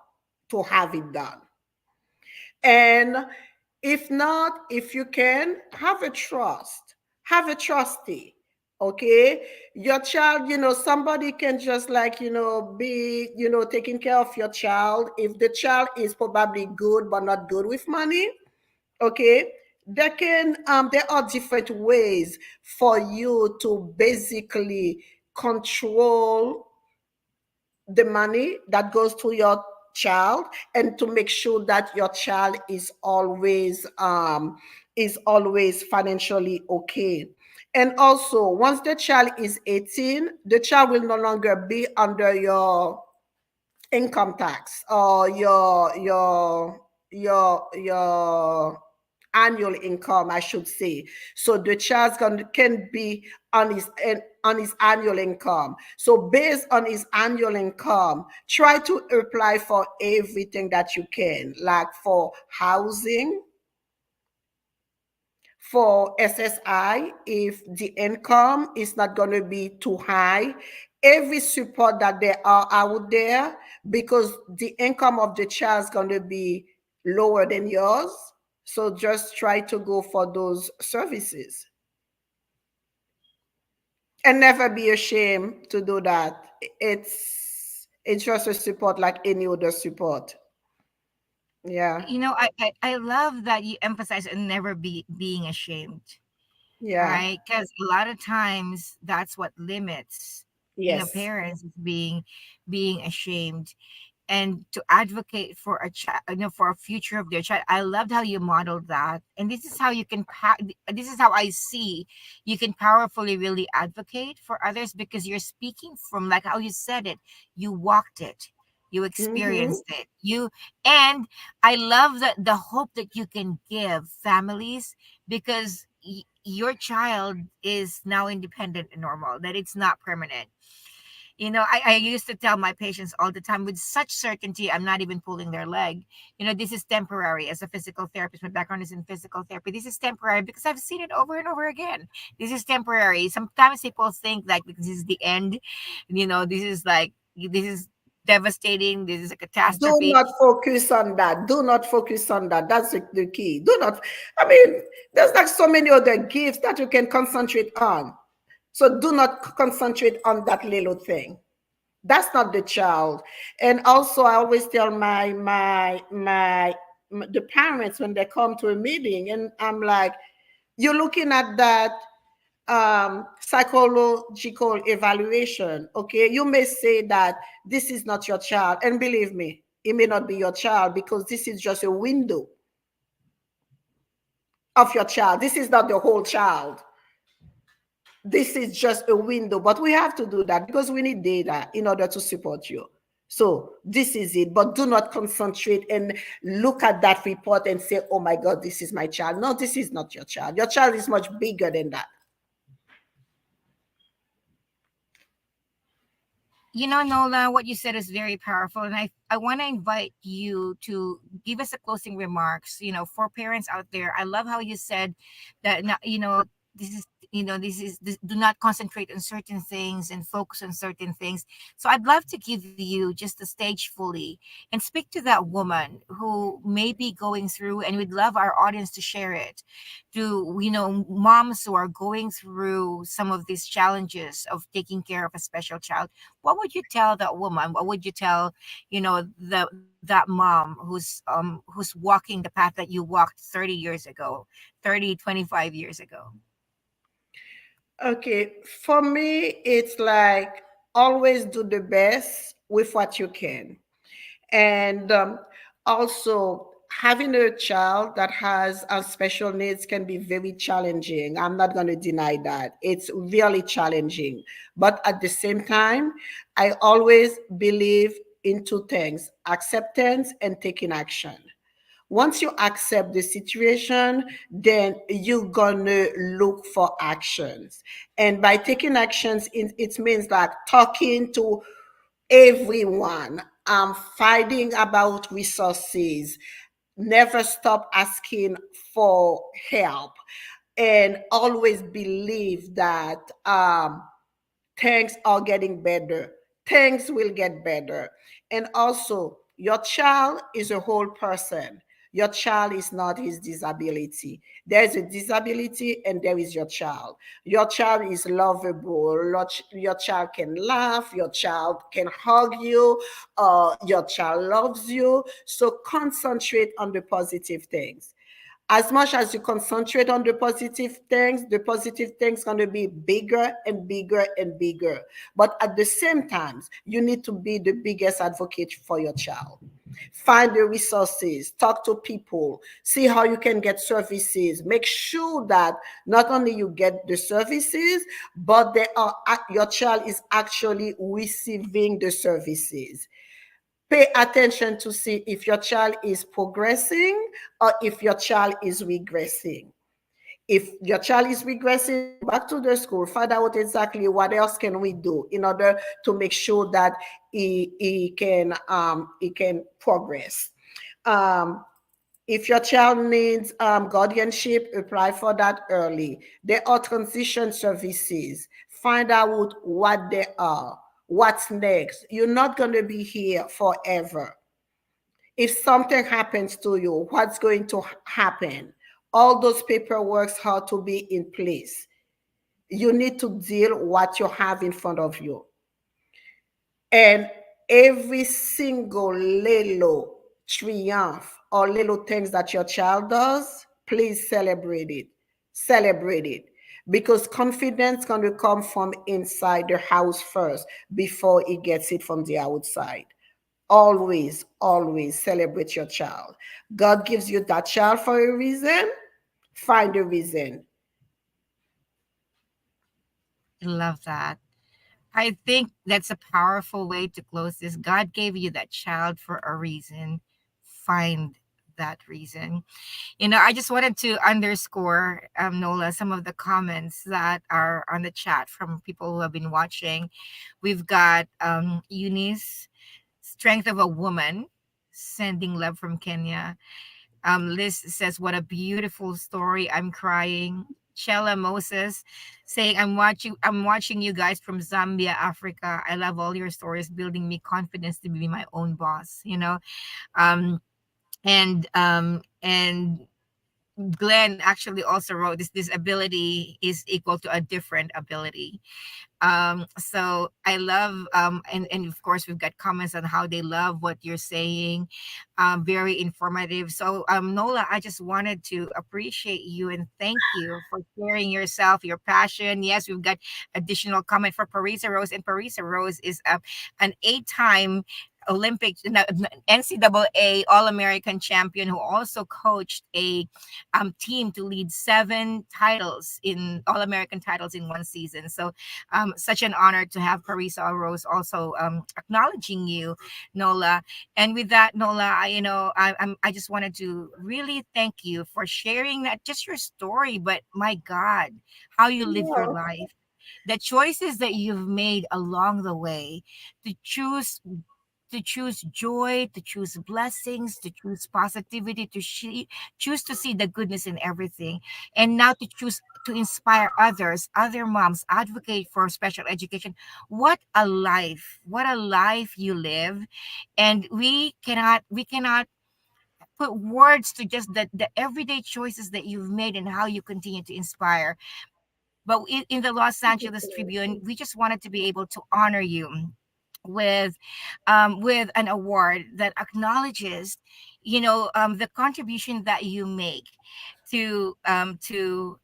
to have it done. And if not, if you can, have a trust, have a trustee. Okay, your child, somebody can just be, taking care of your child. If the child is probably good but not good with money, okay, there are different ways for you to basically control the money that goes to your child and to make sure that your child is always financially okay. And also, once the child is 18, the child will no longer be under your income tax or your annual income, I should say. So the child can be on his annual income. So based on his annual income, try to apply for everything that you can, like for housing, for SSI, if the income is not going to be too high, every support that there are out there, because the income of the child is going to be lower than yours. So just try to go for those services. And never be ashamed to do that. It's just a support like any other support. Yeah. I love that you emphasize and never being ashamed. Yeah. Right, because a lot of times that's what limits Yes. parents is being ashamed, and to advocate for a child, for a future of their child. I loved how you modeled that, and this is how you can this is how I see you can powerfully really advocate for others, because you're speaking from, like how you said it, you walked it, you Mm-hmm. experienced it, and I love that the hope that you can give families, because your child is now independent and normal, that it's not permanent. I used to tell my patients all the time with such certainty, I'm not even pulling their leg. This is temporary. As a physical therapist, my background is in physical therapy. This is temporary because I've seen it over and over again. This is temporary. Sometimes people think like this is the end. This is devastating. This is a Do catastrophe. not focus on that. Do not focus on that. That's the key. Do not, I mean, there's like so many other gifts that you can concentrate on. So do not concentrate on that little thing. That's not the child. And also, I always tell the parents when they come to a meeting, and I'm like, you're looking at that psychological evaluation. Okay, you may say that this is not your child, and believe me, it may not be your child, because this is just a window of your child. This is not the whole child. This is just a window, but we have to do that because we need data in order to support you. So this is it, but do not concentrate and look at that report and say, oh my God, this is my child. No, this is not your child. Your child is much bigger than that. Nola, what you said is very powerful. And I want to invite you to give us a closing remarks, for parents out there. I love how you said that, this is, do not concentrate on certain things and focus on certain things. So I'd love to give you just the stage fully and speak to that woman who may be going through, and we'd love our audience to share it, to, moms who are going through some of these challenges of taking care of a special child. What would you tell that woman? What would you tell, that mom who's walking the path that you walked 30 years ago, 25 years ago? Okay, for me, it's like always do the best with what you can. And also, having a child that has special needs can be very challenging. I'm not going to deny that. It's really challenging. But at the same time, I always believe in two things: acceptance and taking action. Once you accept the situation, then you're gonna look for actions. And by taking actions, it means like talking to everyone, fighting about resources, never stop asking for help, and always believe that things are getting better. Things will get better. And also, your child is a whole person. Your child is not his disability. There is a disability and there is your child. Your child is lovable. Your child can laugh. Your child can hug you. Your child loves you. So concentrate on the positive things. As much as you concentrate on the positive things going to be bigger and bigger and bigger. But at the same time, you need to be the biggest advocate for your child. Find the resources, talk to people, see how you can get services. Make sure that not only you get the services, but your child is actually receiving the services. Pay attention to see if your child is progressing or if your child is regressing. If your child is regressing, go back to the school, find out exactly what else can we do in order to make sure that he can progress. Um, if your child needs guardianship, apply for that early. There are transition services. Find out what they are. What's next? You're not going to be here forever. If something happens to you, what's going to happen? All those paperwork have to be in place. You need to deal what you have in front of you. And every single little triumph or little things that your child does, please celebrate it. Celebrate it. Because confidence going to come from inside the house first before it gets it from the outside. Always, always celebrate your child. God gives you that child for a reason. Find a reason. Love that. I think that's a powerful way to close this. God gave you that child for a reason. Find that reason. I just wanted to underscore, Nola, some of the comments that are on the chat from people who have been watching. We've got Eunice, strength of a woman, sending love from Kenya. Liz says, "What a beautiful story. I'm crying." Shella Moses saying, I'm watching you guys from Zambia, Africa. I love all your stories, building me confidence to be my own boss. Um, and Glenn actually also wrote this ability is equal to a different ability. So I love and of course we've got comments on how they love what you're saying. Very informative. So Nola, I just wanted to appreciate you and thank you for sharing yourself, your passion. Yes, we've got additional comment for Parisa Rose, and Parisa Rose is an 8-time Olympic, no, NCAA All-American champion who also coached a team to lead 7 titles in All-American titles in one season. So such an honor to have Parisa Rose also acknowledging you, Nola. And with that, Nola, I just wanted to really thank you for sharing not just your story, but my God, how you live your Yeah. life, the choices that you've made along the way to choose joy, to choose blessings, to choose positivity, choose to see the goodness in everything, and now to choose to inspire others, other moms, advocate for special education. What a life! What a life you live, and we cannot put words to just the everyday choices that you've made and how you continue to inspire. But in the Los Angeles Tribune, we just wanted to be able to honor you with an award that acknowledges, the contribution that you make to the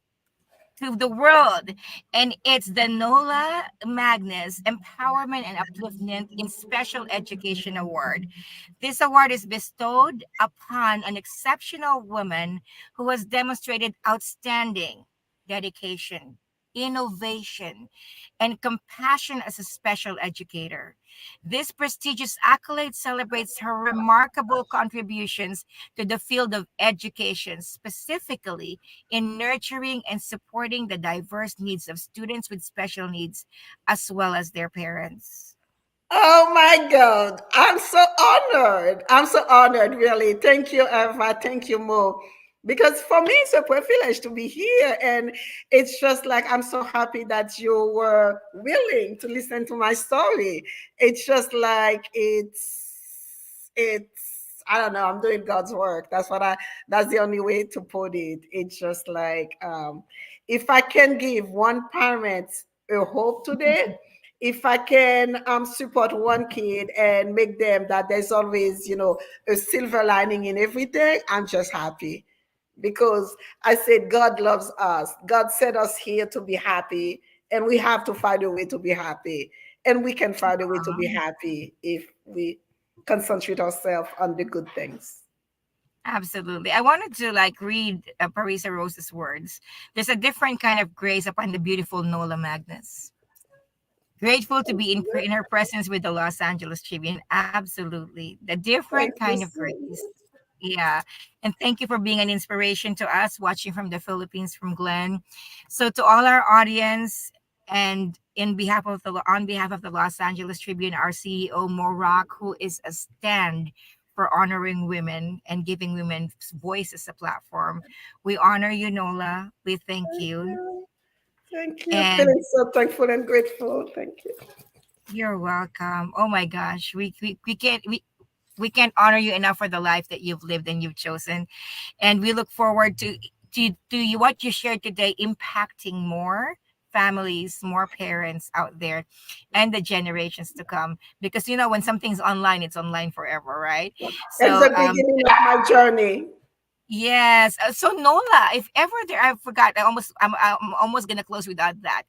world. And it's the Nola Magnus Empowerment and Upliftment in Special Education Award. This award is bestowed upon an exceptional woman who has demonstrated outstanding dedication, innovation, and compassion as a special educator. This prestigious accolade celebrates her remarkable contributions to the field of education, specifically in nurturing and supporting the diverse needs of students with special needs, as well as their parents. Oh my God. I'm so honored. I'm so honored, really. Thank you, Eva. Thank you, Mo. Because for me, it's a privilege to be here. And it's just like I'm so happy that you were willing to listen to my story. It's just like I don't know, I'm doing God's work. That's the only way to put it. It's just like if I can give one parent a hope today, if I can support one kid and make them that there's always, a silver lining in everything, I'm just happy. Because I said God loves us. God set us here to be happy, and we have to find a way to be happy. And we can find a way to be happy if we concentrate ourselves on the good things. Absolutely. I wanted to read Parisa Rose's words. There's a different kind of grace upon the beautiful Nola Magnus. Grateful to be in her presence with the Los Angeles Tribune. Absolutely. The different Thank you kind of so grace. much. Yeah. And thank you for being an inspiration to us watching from the Philippines from Glenn. So to all our audience and on behalf of the Los Angeles Tribune, our CEO Morak, who is a stand for honoring women and giving women voices a platform. We honor you, Nola. We thank Thank you. you. Thank you. And Feeling so thankful and grateful. Thank you. you're welcome. Oh my gosh. We can't honor you enough for the life that you've lived and you've chosen. And we look forward to what you shared today impacting more families, more parents out there, and the generations to come. Because when something's online, it's online forever, right? It's So the beginning of my journey. yes. So Nola, if ever there, I forgot. I'm almost gonna close without that.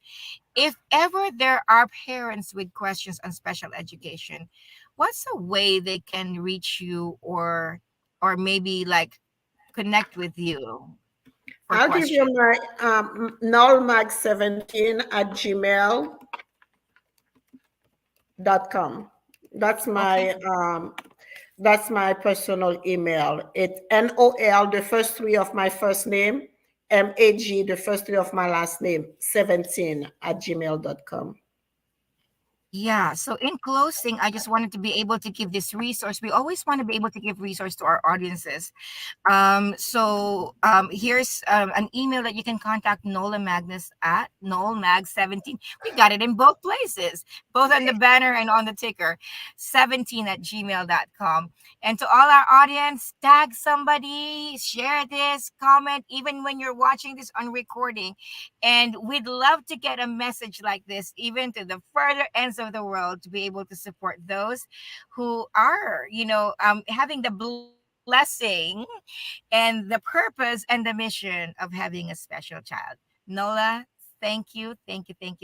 If ever there are parents with questions on special education, what's a way they can reach you or maybe like connect with you for I'll give you questions? my nolmag17@gmail.com. That's Okay. my that's my personal email. It's NOL, the first three of my first name, MAG, the first three of my last name, 17@gmail.com. Yeah. So in closing, I just wanted to be able to give this resource. We always want to be able to give resource to our audiences. Here's an email that you can contact Nola Magnus at NolMag17. We got it in both places, both on the banner and on the ticker, 17@gmail.com. And to all our audience, tag somebody, share this, comment, even when you're watching this on recording. And we'd love to get a message like this, even to the further ends of the world, to be able to support those who are, having the blessing and the purpose and the mission of having a special child. Nola, thank you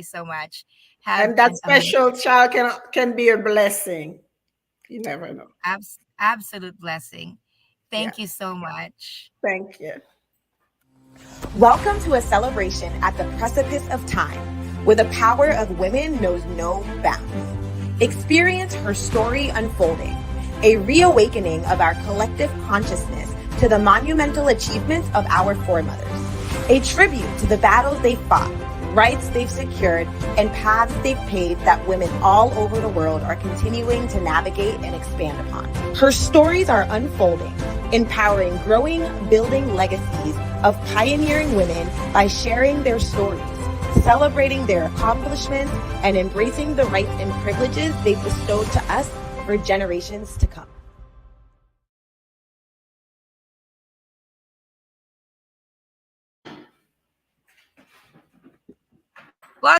so much. Have And that an special child can be a blessing. You never know. absolute blessing. Yeah. Thank you so much. Thank you. Welcome to a celebration at the precipice of time, where the power of women knows no bounds. Experience her story unfolding, a reawakening of our collective consciousness to the monumental achievements of our foremothers, a tribute to the battles they fought, rights they've secured, and paths they've paved that women all over the world are continuing to navigate and expand upon. Her stories are unfolding, empowering growing, building legacies of pioneering women by sharing their stories, celebrating their accomplishments, and embracing the rights and privileges they've bestowed to us for generations to come.